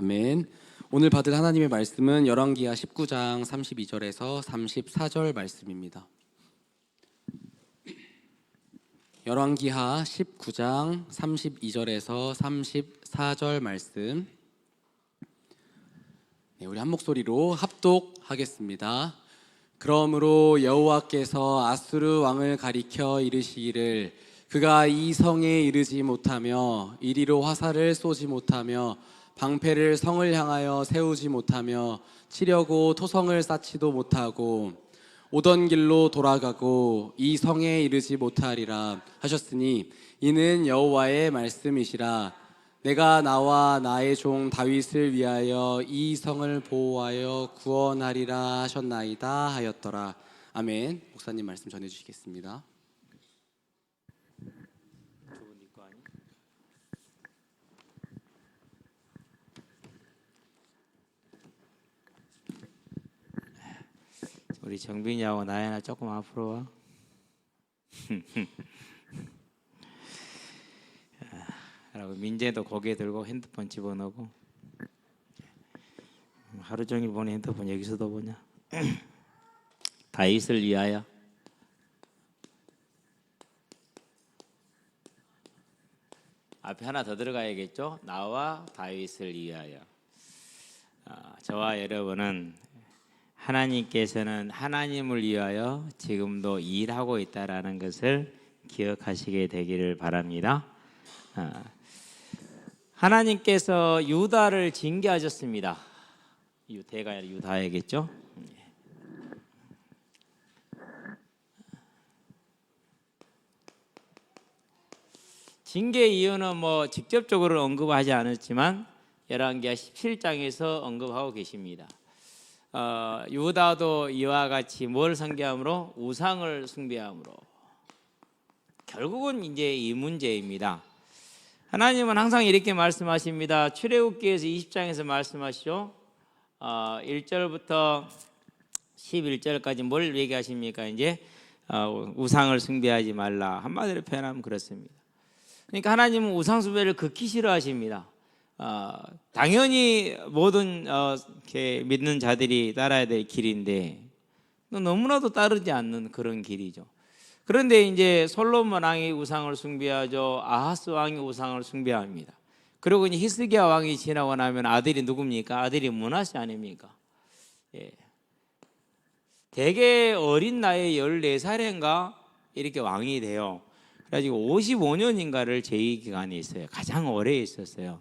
아멘. 오늘 받을 하나님의 말씀은 열왕기하 19장 32절에서 34절 말씀입니다. 열왕기하 19장 32절에서 34절 말씀. 우리 한 목소리로 합독하겠습니다. 그러므로 여호와께서 아수르 왕을 가리켜 이르시기를 그가 이 성에 이르지 못하며 이리로 화살을 쏘지 못하며 방패를 성을 향하여 세우지 못하며 치려고 토성을 쌓지도 못하고 오던 길로 돌아가고 이 성에 이르지 못하리라 하셨으니 이는 여호와의 말씀이시라. 내가 나와 나의 종 다윗을 위하여 이 성을 보호하여 구원하리라 하셨나이다 하였더라. 아멘. 목사님 말씀 전해주시겠습니다. 우리 정빈이하고 나연아 조금 앞으로 와. 그리고 민재도 고개 들고 핸드폰 집어넣고 하루 종일 보는 핸드폰 여기서도 보냐. 다윗을 위하여. 앞에 하나 더 들어가야겠죠. 나와 다윗을 위하여. 저와 여러분은 하나님께서는 하나님을 위하여 지금도 일하고 있다라는 것을 기억하시게 되기를 바랍니다. 하나님께서 유다를 징계하셨습니다. 유대가 아니라 유다에겠죠. 징계 이유는 직접적으로 언급하지 않았지만 열왕기하 17장에서 언급하고 계십니다. 유다도 이와 같이 뭘 숭배함으로? 우상을 숭배함으로. 결국은 이제 이 문제입니다. 하나님은 항상 이렇게 말씀하십니다. 출애굽기에서 20장에서 말씀하시죠. 1절부터 11절까지 뭘 얘기하십니까? 이제 우상을 숭배하지 말라. 한마디로 표현하면 그렇습니다. 그러니까 하나님은 우상 숭배를 극히 싫어하십니다. 당연히 모든 믿는 자들이 따라야 될 길인데 너무나도 따르지 않는 그런 길이죠. 그런데 이제 솔로몬 왕이 우상을 숭배하죠. 아하스 왕이 우상을 숭배합니다. 그리고 이제 히스기야 왕이 지나고 나면 아들이 누굽니까? 아들이 므낫세 아닙니까? 예. 되게 어린 나이에 14살인가 이렇게 왕이 돼요. 그래가지고 55년인가를 제위 기간이 있어요. 가장 오래 있었어요.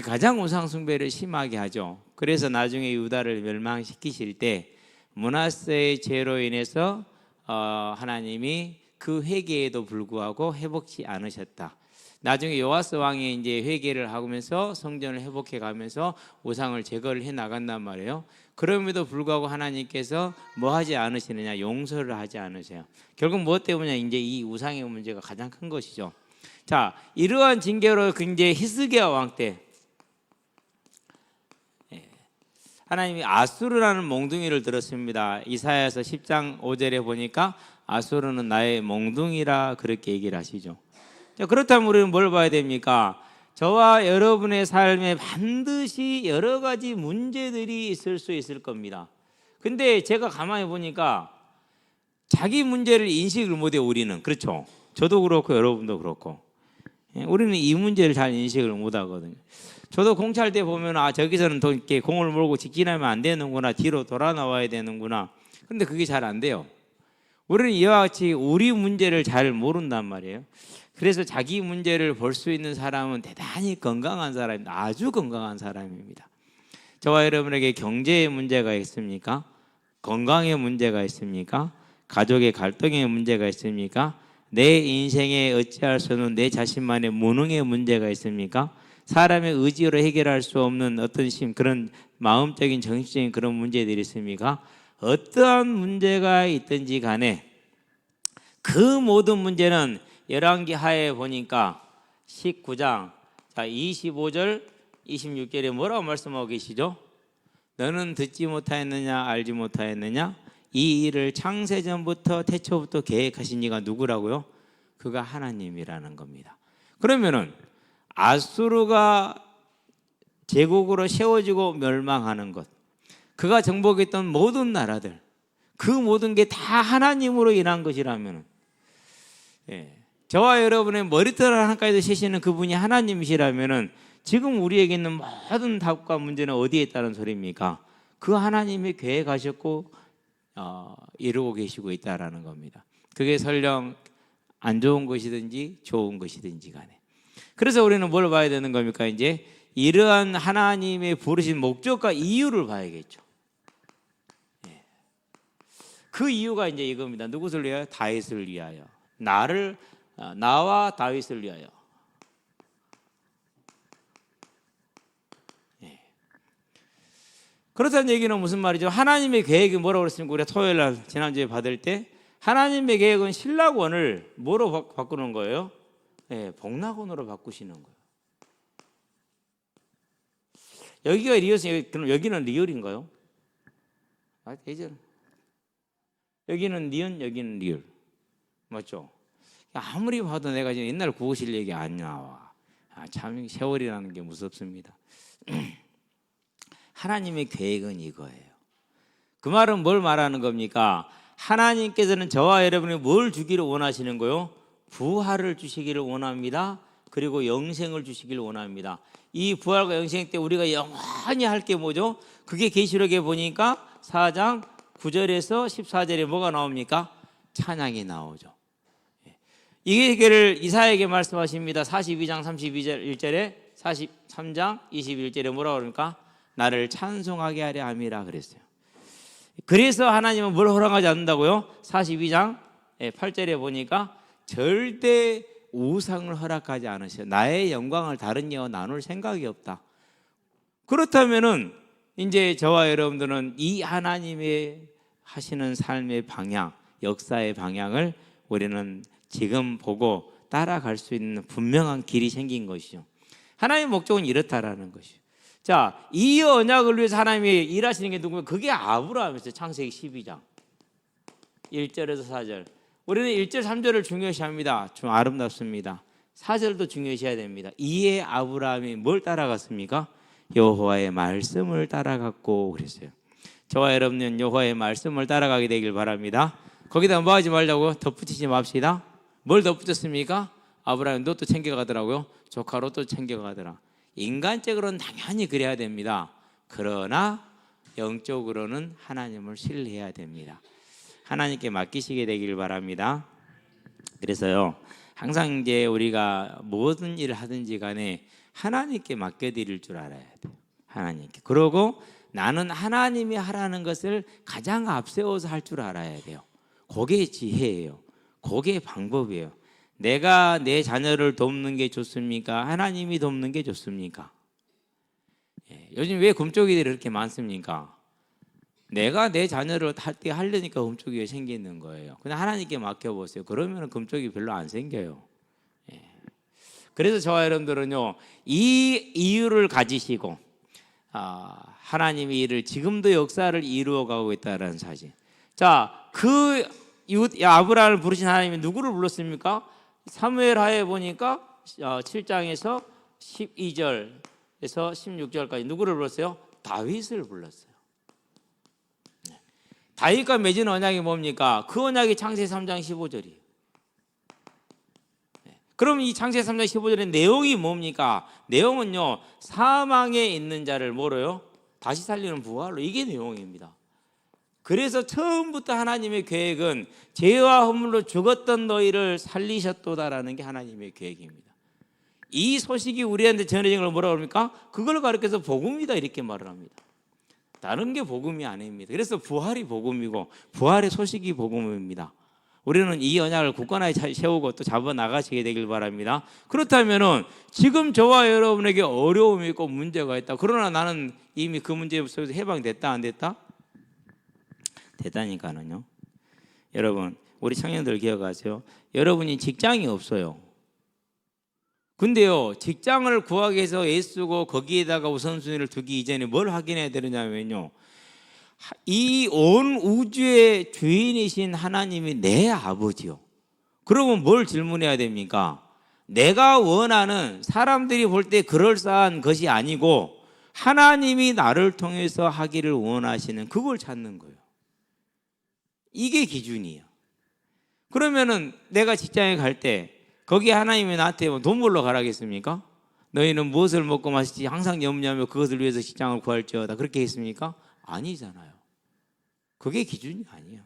가장 우상 숭배를 심하게 하죠. 그래서 나중에 유다를 멸망시키실 때 므낫세의 죄로 인해서 하나님이 그 회개에도 불구하고 회복치 않으셨다. 나중에 요아스 왕이 이제 회개를 하면서 성전을 회복해 가면서 우상을 제거를 해 나간단 말이에요. 그럼에도 불구하고 하나님께서 뭐 하지 않으시느냐? 용서를 하지 않으세요. 결국 무엇 때문에 이제 이 우상의 문제가 가장 큰 것이죠. 자, 이러한 징계로 이제 히스기야 왕 때 하나님이 아수르라는 몽둥이를 들었습니다. 이사야서 10장 5절에 보니까 아수르는 나의 몽둥이라 그렇게 얘기를 하시죠. 자, 그렇다면 우리는 뭘 봐야 됩니까? 저와 여러분의 삶에 반드시 여러 가지 문제들이 있을 수 있을 겁니다. 근데 제가 가만히 보니까 자기 문제를 인식을 못해요. 우리는. 그렇죠? 저도 그렇고 여러분도 그렇고 우리는 이 문제를 잘 인식을 못하거든요. 저도 공차할 때 보면 저기서는 더 이렇게 공을 몰고 직진하면 안 되는구나, 뒤로 돌아 나와야 되는구나. 근데 그게 잘 안 돼요. 우리는 이와 같이 우리 문제를 잘 모른단 말이에요. 그래서 자기 문제를 볼 수 있는 사람은 대단히 건강한 사람입니다. 아주 건강한 사람입니다. 저와 여러분에게 경제의 문제가 있습니까? 건강의 문제가 있습니까? 가족의 갈등의 문제가 있습니까? 내 인생에 어찌할 수 없는 내 자신만의 무능의 문제가 있습니까? 사람의 의지로 해결할 수 없는 어떤 그런 마음적인 정신적인 그런 문제들이 있습니까? 어떠한 문제가 있든지 간에 그 모든 문제는 열왕기하에 보니까 19장 25절 26절에 뭐라고 말씀하고 계시죠? 너는 듣지 못하였느냐 알지 못하였느냐 이 일을 창세전부터 태초부터 계획하신 이가 누구라고요? 그가 하나님이라는 겁니다. 그러면은 아수르가 제국으로 세워지고 멸망하는 것, 그가 정복했던 모든 나라들, 그 모든 게 다 하나님으로 인한 것이라면, 저와 여러분의 머리털 하나까지도 세시는 그분이 하나님이시라면은 지금 우리에게 있는 모든 답과 문제는 어디에 있다는 소리입니까? 그 하나님이 계획하셨고 이루고 계시고 있다라는 겁니다. 그게 설령 안 좋은 것이든지 좋은 것이든지 간에. 그래서 우리는 뭘 봐야 되는 겁니까? 이제 이러한 하나님의 부르신 목적과 이유를 봐야겠죠. 그 이유가 이제 이겁니다. 누구를 위하여? 다윗을 위하여. 나와 다윗을 위하여. 그렇다는 얘기는 무슨 말이죠? 하나님의 계획이 뭐라고 그랬습니까? 우리가 토요일 날 지난주에 받을 때 하나님의 계획은 신락원을 뭐로 바꾸는 거예요? 복락원으로 바꾸시는 거예요. 여기가 리얼이에요. 그럼 여기는 리얼인가요? 예전 여기는 니은, 여기는 리얼. 맞죠? 아무리 봐도 내가 지금 옛날 구호실 얘기 안 나와. 참 세월이라는 게 무섭습니다. 하나님의 계획은 이거예요. 그 말은 뭘 말하는 겁니까? 하나님께서는 저와 여러분이 뭘 주기를 원하시는 거요? 부활을 주시기를 원합니다. 그리고 영생을 주시기를 원합니다. 이 부활과 영생 때 우리가 영원히 할 게 뭐죠? 그게 계시록에 보니까 4장 9절에서 14절에 뭐가 나옵니까? 찬양이 나오죠. 이 얘기를 이사야에게 말씀하십니다. 42장 31절에 43장 21절에 뭐라고 그러니까? 나를 찬송하게 하려 함이라 그랬어요. 그래서 하나님은 뭘 허락하지 않는다고요? 42장 8절에 보니까 절대 우상을 허락하지 않으셔요. 나의 영광을 다른 이와 나눌 생각이 없다. 그렇다면은 이제 저와 여러분들은 이 하나님의 하시는 삶의 방향, 역사의 방향을 우리는 지금 보고 따라갈 수 있는 분명한 길이 생긴 것이죠. 하나님의 목적은 이렇다라는 것이죠. 자, 이 언약을 위해서 하나님이 일하시는 게 누구예요? 그게 아브라함이었어요. 창세기 12장 1절에서 4절. 우리는 1절 3절을 중요시합니다. 좀 아름답습니다. 4절도 중요시해야 됩니다. 이에 아브라함이 뭘 따라갔습니까? 여호와의 말씀을 따라갔고 그랬어요. 저와 여러분은 여호와의 말씀을 따라가게 되길 바랍니다. 거기다 뭐 하지 말자고? 덧붙이지 맙시다. 뭘 덧붙였습니까? 아브라함이 로또 챙겨가더라고요. 조카 로또 챙겨가더라. 인간적으로는 당연히 그래야 됩니다. 그러나 영적으로는 하나님을 신뢰해야 됩니다. 하나님께 맡기시게 되길 바랍니다. 그래서요, 항상 이제 우리가 모든 일을 하든지 간에 하나님께 맡겨드릴 줄 알아야 돼요. 하나님께. 그러고 나는 하나님이 하라는 것을 가장 앞세워서 할 줄 알아야 돼요. 그게 지혜예요. 그게 방법이에요. 내가 내 자녀를 돕는 게 좋습니까? 하나님이 돕는 게 좋습니까? 요즘 왜 금쪽이들이 그렇게 많습니까? 내가 내 자녀를 할 때 하려니까 금쪽이가 생기는 거예요. 그냥 하나님께 맡겨보세요. 그러면 금쪽이 별로 안 생겨요. 그래서 저와 여러분들은요, 이 이유를 가지시고 하나님의 일을 지금도 역사를 이루어가고 있다는 사실. 자, 그 아브라함을 부르신 하나님이 누구를 불렀습니까? 사무엘 하에 보니까 7장에서 12절에서 16절까지 누구를 불렀어요? 다윗을 불렀어요. 다윗과 맺은 언약이 뭡니까? 그 언약이 창세기 3장 15절이에요. 그럼 이 창세기 3장 15절의 내용이 뭡니까? 내용은요, 사망에 있는 자를 뭐로요? 다시 살리는 부활로. 이게 내용입니다. 그래서 처음부터 하나님의 계획은 죄와 허물로 죽었던 너희를 살리셨도다라는 게 하나님의 계획입니다. 이 소식이 우리한테 전해진 걸 뭐라고 합니까? 그걸 가르쳐서 복음이다 이렇게 말을 합니다. 다른 게 복음이 아닙니다. 그래서 부활이 복음이고 부활의 소식이 복음입니다. 우리는 이 언약을 굳건하게 세우고 또 잡아나가시게 되길 바랍니다. 그렇다면 지금 저와 여러분에게 어려움이 있고 문제가 있다. 그러나 나는 이미 그 문제 속에서 해방됐다 안 됐다? 됐다니까는요. 여러분, 우리 청년들 기억하세요. 여러분이 직장이 없어요. 근데요, 직장을 구하기 위해서 애쓰고 거기에다가 우선순위를 두기 이전에 뭘 확인해야 되느냐면요, 이 온 우주의 주인이신 하나님이 내 아버지요. 그러면 뭘 질문해야 됩니까? 내가 원하는 사람들이 볼 때 그럴싸한 것이 아니고 하나님이 나를 통해서 하기를 원하시는 그걸 찾는 거예요. 이게 기준이에요. 그러면은 내가 직장에 갈 때 거기 하나님이 나한테 돈 벌러 가라겠습니까? 너희는 무엇을 먹고 마실지 항상 염려하며 그것을 위해서 직장을 구할지어다 그렇게 했습니까? 아니잖아요. 그게 기준이 아니에요.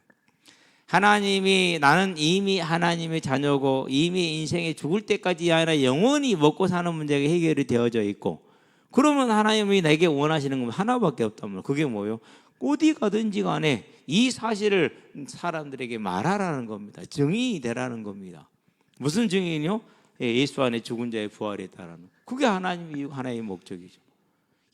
하나님이 나는 이미 하나님의 자녀고 이미 인생에 죽을 때까지 아니라 영원히 먹고 사는 문제가 해결이 되어져 있고, 그러면 하나님이 내게 원하시는 건 하나밖에 없단 말이에요. 그게 뭐예요? 어디 가든지 간에 이 사실을 사람들에게 말하라는 겁니다. 증인이 되라는 겁니다. 무슨 증인이요? 예수 안에 죽은 자의 부활에 따르는. 그게 하나님의 목적이죠.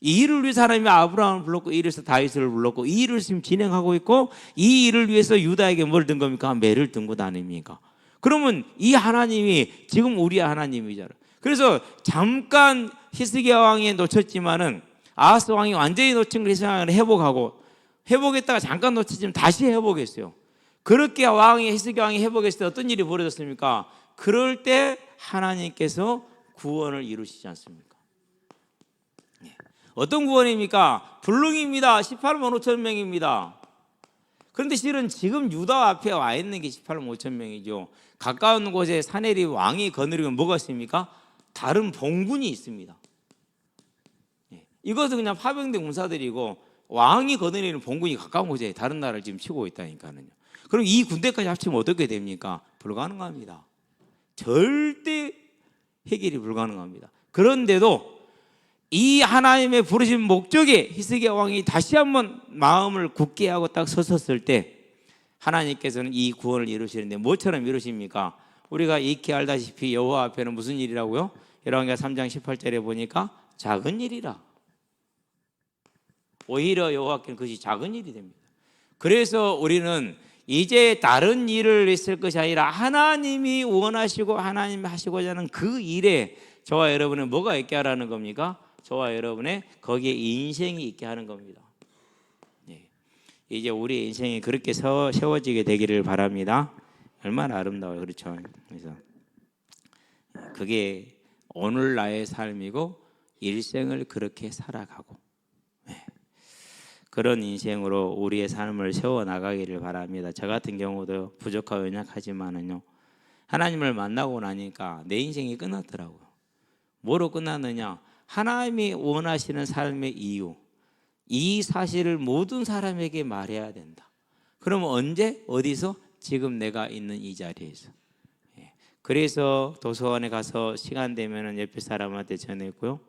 이 일을 위해서 하나님이 아브라함을 불렀고, 이 일을 위해서 다윗을 불렀고, 이 일을 지금 진행하고 있고, 이 일을 위해서 유다에게 뭘 든 겁니까? 매를 든 것 아닙니까? 그러면 이 하나님이 지금 우리의 하나님이잖아요. 그래서 잠깐 히스기야 왕이 놓쳤지만은 아하스 왕이 완전히 놓친 걸 히스기야 왕이 회복했다가 잠깐 놓쳤지만 다시 회복했어요. 그렇게 히스기야 왕이 회복했을 때 어떤 일이 벌어졌습니까? 그럴 때 하나님께서 구원을 이루시지 않습니까? 어떤 구원입니까? 불능입니다. 18만 5천 명입니다. 그런데 실은 지금 유다 앞에 와 있는 게 18만 5천 명이죠. 가까운 곳에 사내립 왕이 거느리면 뭐가 있습니까? 다른 봉군이 있습니다. 이것은 그냥 파병된 군사들이고, 왕이 거느리는 봉군이 가까운 곳에 다른 나라를 지금 치고 있다니까요. 그럼 이 군대까지 합치면 어떻게 됩니까? 불가능합니다. 절대 해결이 불가능합니다. 그런데도 이 하나님의 부르신 목적에 히스기야 왕이 다시 한번 마음을 굳게 하고 딱 섰었을 때 하나님께서는 이 구원을 이루시는데 뭐처럼 이루십니까? 우리가 익히 알다시피 여호와 앞에는 무슨 일이라고요? 열왕기하 3장 18절에 보니까 작은 일이라. 오히려 여호와께는 그것이 작은 일이 됩니다. 그래서 우리는 이제 다른 일을 있을 것이 아니라 하나님이 원하시고 하나님이 하시고자 하는 그 일에 저와 여러분은 뭐가 있게 하라는 겁니까? 저와 여러분의 거기에 인생이 있게 하는 겁니다. 이제 우리 인생이 그렇게 세워지게 되기를 바랍니다. 얼마나 아름다워요, 그렇죠? 그래서 그게 오늘 나의 삶이고 일생을 그렇게 살아가고 그런 인생으로 우리의 삶을 세워나가기를 바랍니다. 저 같은 경우도 부족하고 연약하지만은요, 하나님을 만나고 나니까 내 인생이 끝났더라고요. 뭐로 끝났느냐? 하나님이 원하시는 삶의 이유, 이 사실을 모든 사람에게 말해야 된다. 그러면 언제? 어디서? 지금 내가 있는 이 자리에서. 그래서 도서관에 가서 시간 되면은 옆에 사람한테 전했고요.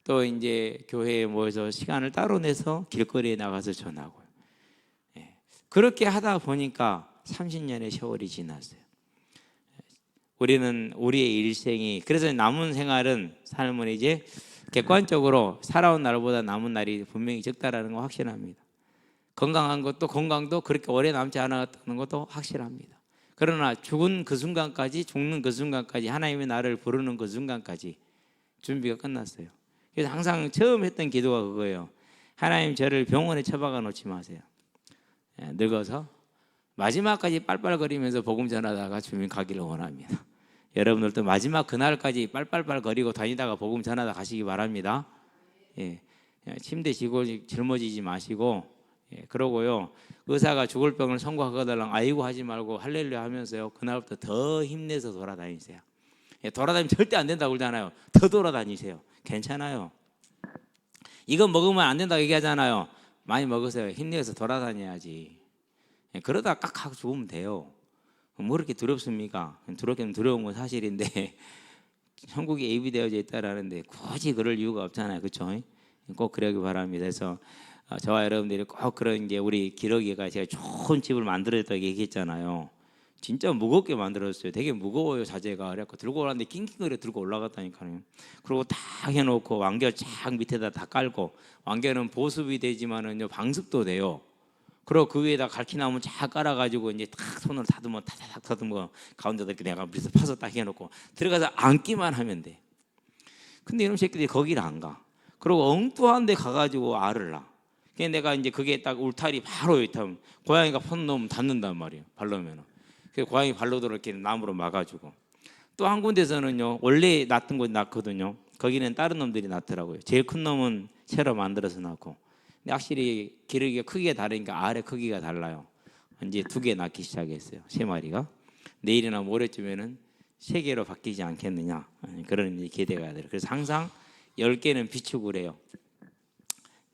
또 이제 교회에 모여서 시간을 따로 내서 길거리에 나가서 전하고요. 그렇게 하다 보니까 30년의 세월이 지났어요. 우리는 우리의 일생이, 그래서 남은 삶은 이제 객관적으로 살아온 날보다 남은 날이 분명히 적다라는 거 확실합니다. 건강도 그렇게 오래 남지 않았다는 것도 확실합니다. 그러나 죽는 그 순간까지 하나님이 나를 부르는 그 순간까지 준비가 끝났어요. 그래서 항상 처음 했던 기도가 그거예요. 하나님, 저를 병원에 처박아 놓지 마세요. 늙어서 마지막까지 빨빨거리면서 복음 전하다가 주님 가기를 원합니다. 여러분들도 마지막 그날까지 빨빨거리고 다니다가 복음 전하다 가시기 바랍니다. 침대 지고 젊어지지 마시고, 그러고요, 의사가 죽을 병을 선고하거들랑 아이고 하지 말고 할렐루야 하면서요, 그날부터 더 힘내서 돌아다니세요. 돌아다니면 절대 안 된다고 그러잖아요. 더 돌아다니세요. 괜찮아요. 이거 먹으면 안 된다고 얘기하잖아요. 많이 먹으세요. 힘내서 돌아다녀야지. 그러다 깍 하고 죽으면 돼요. 뭐 그렇게 두렵습니까? 두렵긴 두려운 건 사실인데 천국이 예비되어져 있다라는데 굳이 그럴 이유가 없잖아요. 그렇죠? 꼭 그러기 바랍니다. 그래서 저와 여러분들이 꼭 그런 게, 우리 기러기가 제가 좋은 집을 만들었다고 얘기했잖아요. 진짜 무겁게 만들었어요. 되게 무거워요, 자재가. 그래갖고 들고 오라는데 낑낑거려 들고 올라갔다니까요. 그리고 딱 해놓고 완결 쫙 밑에다 다 깔고, 완결은 보습이 되지만은요 방습도 돼요. 그리고 그 위에다 갈퀴나무 쫙 깔아가지고 이제 탁 손으로 다듬어 타닥 다듬어 가운데다 이렇게 내가 밑에서 파서 딱 해놓고 들어가서 앉기만 하면 돼. 근데 이런 새끼들이 거기를 안 가. 그리고 엉뚱한 데 가가지고 알을 낳아. 그냥 내가 이제 그게 딱 울타리 바로 있다면 고양이가 펀 넣으면 닿는단 말이에요. 발로면은. 그래서 고양이 발로도 이렇게 나무로 막아주고, 또 한 군데서는요 원래 놨던 곳 낳거든요. 거기는 다른 놈들이 낳더라고요. 제일 큰 놈은 새로 만들어서 낳고. 근데 확실히 기러기가 크기가 다르니까 알의 크기가 달라요. 이제 2개 낳기 시작했어요. 3마리가. 내일이나 모레쯤에는 3개로 바뀌지 않겠느냐, 그런 이제 기대가 돼요. 그래서 항상 10개는 비축을 해요.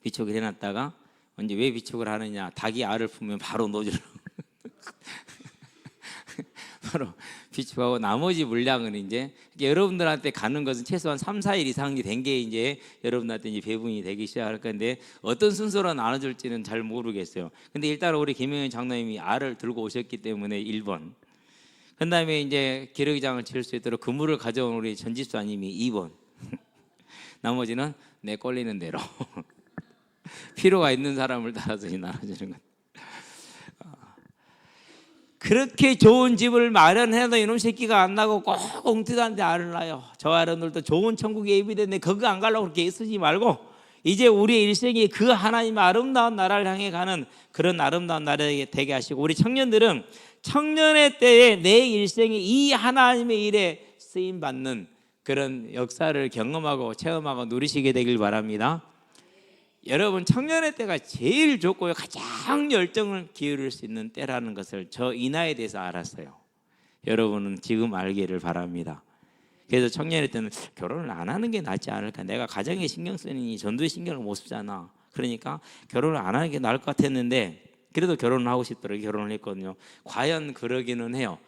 비축을 해놨다가 이제 왜 비축을 하느냐, 닭이 알을 품으면 바로 노즐로 바로 비축하고, 나머지 물량은 이제 여러분들한테 가는 것은 최소한 3, 4일 이상이 된 게 이제 여러분한테 이제 배분이 되기 시작할 건데, 어떤 순서로 나눠줄지는 잘 모르겠어요. 근데 일단 우리 김영현 장로님이 알을 들고 오셨기 때문에 1번, 그 다음에 이제 기러기장을 지을 수 있도록 그물을 가져온 우리 전집사님이 2번, 나머지는 내 꼴리는 대로 필요가 있는 사람을 따라서 나눠주는 것. 그렇게 좋은 집을 마련해도 이놈 새끼가 안 나고 꼭 엉뚱한데 알을 낳아요. 저와 여러분들도 좋은 천국에 예비됐는데 거기 안 가려고 그렇게 애쓰지 말고, 이제 우리의 일생이 그 하나님의 아름다운 나라를 향해 가는 그런 아름다운 나라에 되게 하시고, 우리 청년들은 청년의 때에 내 일생이 이 하나님의 일에 쓰임받는 그런 역사를 경험하고 체험하고 누리시게 되길 바랍니다. 여러분, 청년의 때가 제일 좋고요, 가장 열정을 기울일 수 있는 때라는 것을 저 이 나이에 대해서 알았어요. 여러분은 지금 알기를 바랍니다. 그래서 청년의 때는 결혼을 안 하는 게 낫지 않을까, 내가 가정에 신경 쓰니 전도에 신경을 못 쓰잖아, 그러니까 결혼을 안 하는 게 나을 것 같았는데, 그래도 결혼을 하고 싶더라고요. 결혼을 했거든요. 과연 그러기는 해요.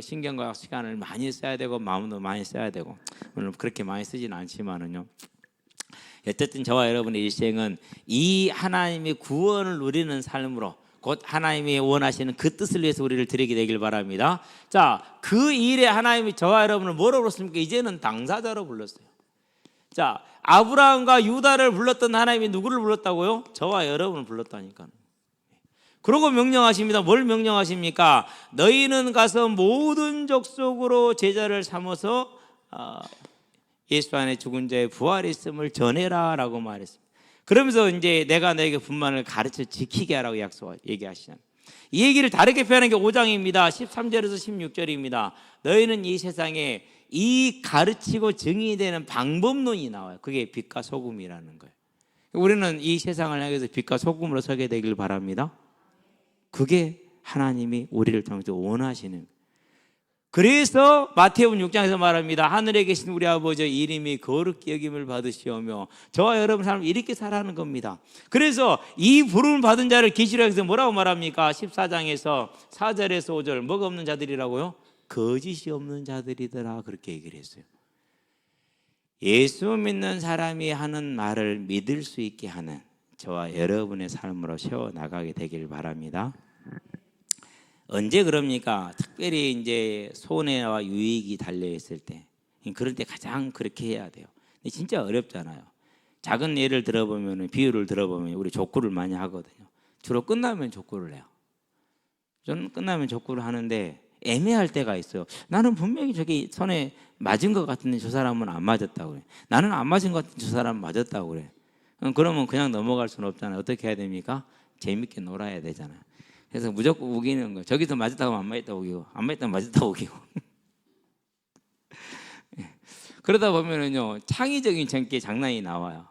신경과 시간을 많이 써야 되고 마음도 많이 써야 되고, 물론 그렇게 많이 쓰지는 않지만은요, 어쨌든 저와 여러분의 일생은 이 하나님의 구원을 누리는 삶으로, 곧 하나님이 원하시는 그 뜻을 위해서 우리를 드리게 되길 바랍니다. 자, 그 일에 하나님이 저와 여러분을 뭐라고 불렀습니까? 이제는 당사자로 불렀어요. 자, 아브라함과 유다를 불렀던 하나님이 누구를 불렀다고요? 저와 여러분을 불렀다니까요. 그러고 명령하십니다. 뭘 명령하십니까? 너희는 가서 모든 족속으로 제자를 삼아서 예수 안에 죽은 자의 부활이 있음을 전해라 라고 말했습니다. 그러면서 이제 내가 너에게 분만을 가르쳐 지키게 하라고 얘기하시잖아요. 이 얘기를 다르게 표현한 게 5장입니다. 13절에서 16절입니다. 너희는 이 세상에 이 가르치고 증인되는 방법론이 나와요. 그게 빛과 소금이라는 거예요. 우리는 이 세상을 향해서 빛과 소금으로 서게 되길 바랍니다. 그게 하나님이 우리를 통해서 원하시는 거예요. 그래서 마태복음 6장에서 말합니다. 하늘에 계신 우리 아버지 이름이 거룩히 여김을 받으시오며, 저와 여러분 사람 이렇게 살아가는 겁니다. 그래서 이 부름을 받은 자를 계시록 해서 뭐라고 말합니까? 14장에서 4절에서 5절, 뭐가 없는 자들이라고요? 거짓이 없는 자들이더라, 그렇게 얘기를 했어요. 예수 믿는 사람이 하는 말을 믿을 수 있게 하는 저와 여러분의 삶으로 세워나가게 되길 바랍니다. 언제 그럽니까? 특별히 이제 손해와 유익이 달려있을 때, 그럴 때 가장 그렇게 해야 돼요. 근데 진짜 어렵잖아요. 작은 예를 들어보면, 비유를 들어보면 우리 족구를 많이 하거든요. 주로 끝나면 족구를 해요. 저는 끝나면 족구를 하는데 애매할 때가 있어요. 나는 분명히 저기 손에 맞은 것 같은데 저 사람은 안 맞았다고 그래. 나는 안 맞은 것 같은데 저 사람은 맞았다고 그래. 그러면 그냥 넘어갈 수는 없잖아요. 어떻게 해야 됩니까? 재밌게 놀아야 되잖아요. 그래서 무조건 우기는 거예요. 저기서 맞았다고 하면 안 맞았다고 우기고, 안 맞았다고 맞았다고 우기고. 그러다 보면은요, 창의적인 전개 장난이 나와요.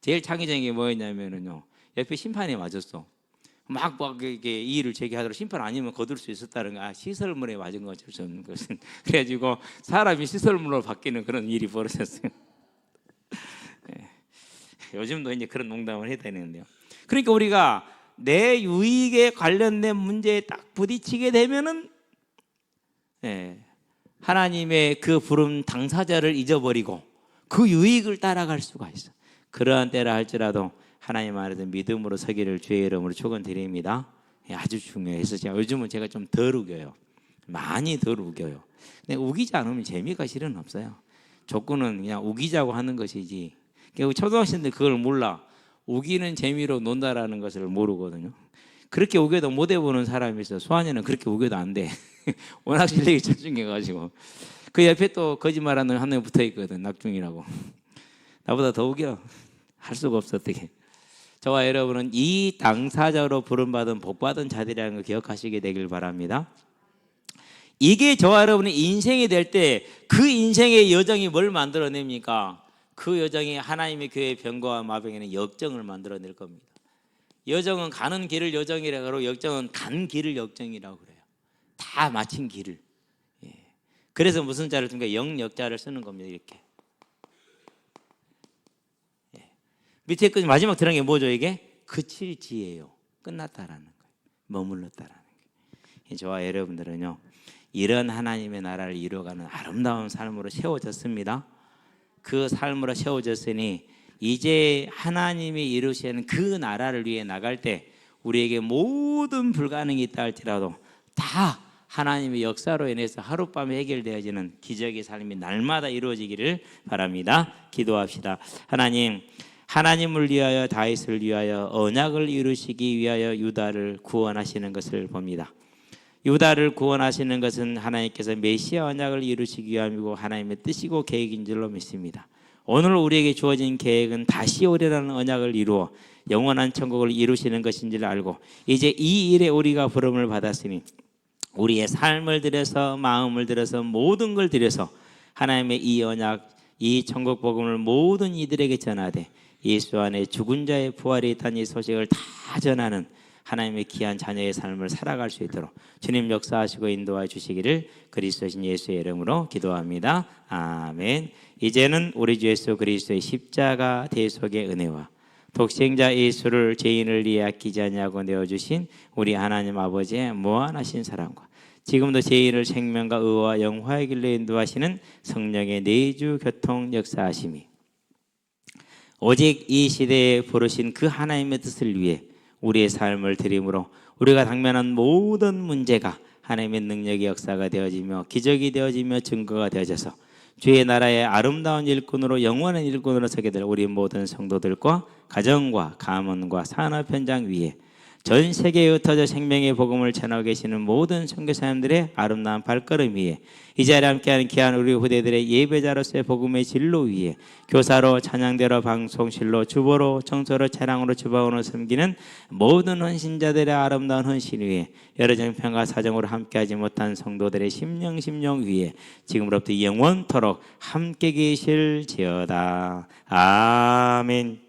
제일 창의적인 게 뭐였냐면은요, 옆에 심판이 맞았어. 막 이렇게 이의를 제기하도록, 심판 아니면 거둘 수 있었다는 거. 시설물에 맞은 거 어쩔 수 없는 것은. 그래가지고 사람이 시설물로 바뀌는 그런 일이 벌어졌어요. 요즘도 이제 그런 농담을 해야 되는데요. 그러니까 우리가 내 유익에 관련된 문제에 딱 부딪히게 되면은 하나님의 그 부름 당사자를 잊어버리고 그 유익을 따라갈 수가 있어. 그러한 때라 할지라도 하나님 안에서 믿음으로 서기를 주의 이름으로 축원드립니다. 아주 중요해서 요즘은 제가 좀 덜 우겨요. 많이 덜 우겨요. 근데 우기지 않으면 재미가 실은 없어요. 족구는 그냥 우기자고 하는 것이지. 초등학생들 그걸 몰라. 우기는 재미로 논다라는 것을 모르거든요. 그렇게 우겨도 못 해보는 사람이 있어요. 소환이는 그렇게 우겨도 안 돼. 워낙 실력이 출중해가지고. 그 옆에 또 거짓말하는 한 명 붙어 있거든, 낙중이라고. 나보다 더 우겨. 할 수가 없어, 어떻게. 저와 여러분은 이 당사자로 부름받은 복받은 자들이라는 걸 기억하시게 되길 바랍니다. 이게 저와 여러분의 인생이 될 때 그 인생의 여정이 뭘 만들어냅니까? 그 여정이 하나님의 교회의 병거와 마병에는 역정을 만들어낼 겁니다. 여정은 가는 길을 여정이라고 하고 역정은 간 길을 역정이라고 그래요. 다 마친 길을. 예. 그래서 무슨 자를 씁니까? 영역자를 쓰는 겁니다. 이렇게. 예. 밑에 끝 마지막 들어간 게 뭐죠? 이게 그칠 지혜요. 끝났다라는 거예요. 머물렀다라는 거예요. 저와 여러분들은요, 이런 하나님의 나라를 이루어가는 아름다운 삶으로 세워졌습니다. 그 삶으로 세워졌으니 이제 하나님이 이루시는 그 나라를 위해 나갈 때 우리에게 모든 불가능이 있다 할지라도 다 하나님의 역사로 인해서 하룻밤에 해결되어지는 기적의 삶이 날마다 이루어지기를 바랍니다. 기도합시다. 하나님, 하나님을 위하여 다윗을 위하여 언약을 이루시기 위하여 유다를 구원하시는 것을 봅니다. 유다를 구원하시는 것은 하나님께서 메시아 언약을 이루시기 위함이고 하나님의 뜻이고 계획인 줄로 믿습니다. 오늘 우리에게 주어진 계획은 다시 오리라는 언약을 이루어 영원한 천국을 이루시는 것인 줄 알고 이제 이 일에 우리가 부름을 받았으니 우리의 삶을 들여서 마음을 들여서 모든 걸 들여서 하나님의 이 언약, 이 천국 복음을 모든 이들에게 전하되 예수 안에 죽은 자의 부활이 있다는 이 소식을 다 전하는 하나님의 귀한 자녀의 삶을 살아갈 수 있도록 주님 역사하시고 인도해 주시기를 그리스도신 예수의 이름으로 기도합니다. 아멘. 이제는 우리 주 예수 그리스도의 십자가 대속의 은혜와 독생자 예수를 죄인을 위해 아끼지 아니하고 내어주신 우리 하나님 아버지의 무한하신 사랑과 지금도 죄인을 생명과 의와 영화의 길로 인도하시는 성령의 내주 교통 역사하심이 오직 이 시대에 부르신 그 하나님의 뜻을 위해 우리의 삶을 드림으로 우리가 당면한 모든 문제가 하나님의 능력의 역사가 되어지며 기적이 되어지며 증거가 되어져서 주의 나라의 아름다운 일꾼으로 영원한 일꾼으로 서게 될 우리 모든 성도들과 가정과 가문과 산업 현장 위에 전 세계에 흩어져 생명의 복음을 전하고 계시는 모든 선교사님들의 아름다운 발걸음 위에 이 자리에 함께하는 귀한 우리 후대들의 예배자로서의 복음의 진로 위에 교사로 찬양대로 방송실로 주보로 청소로 차량으로 주방으로 섬기는 모든 헌신자들의 아름다운 헌신 위에 여러 정평과 사정으로 함께하지 못한 성도들의 심령 위에 지금으로부터 영원토록 함께 계실지어다. 아멘.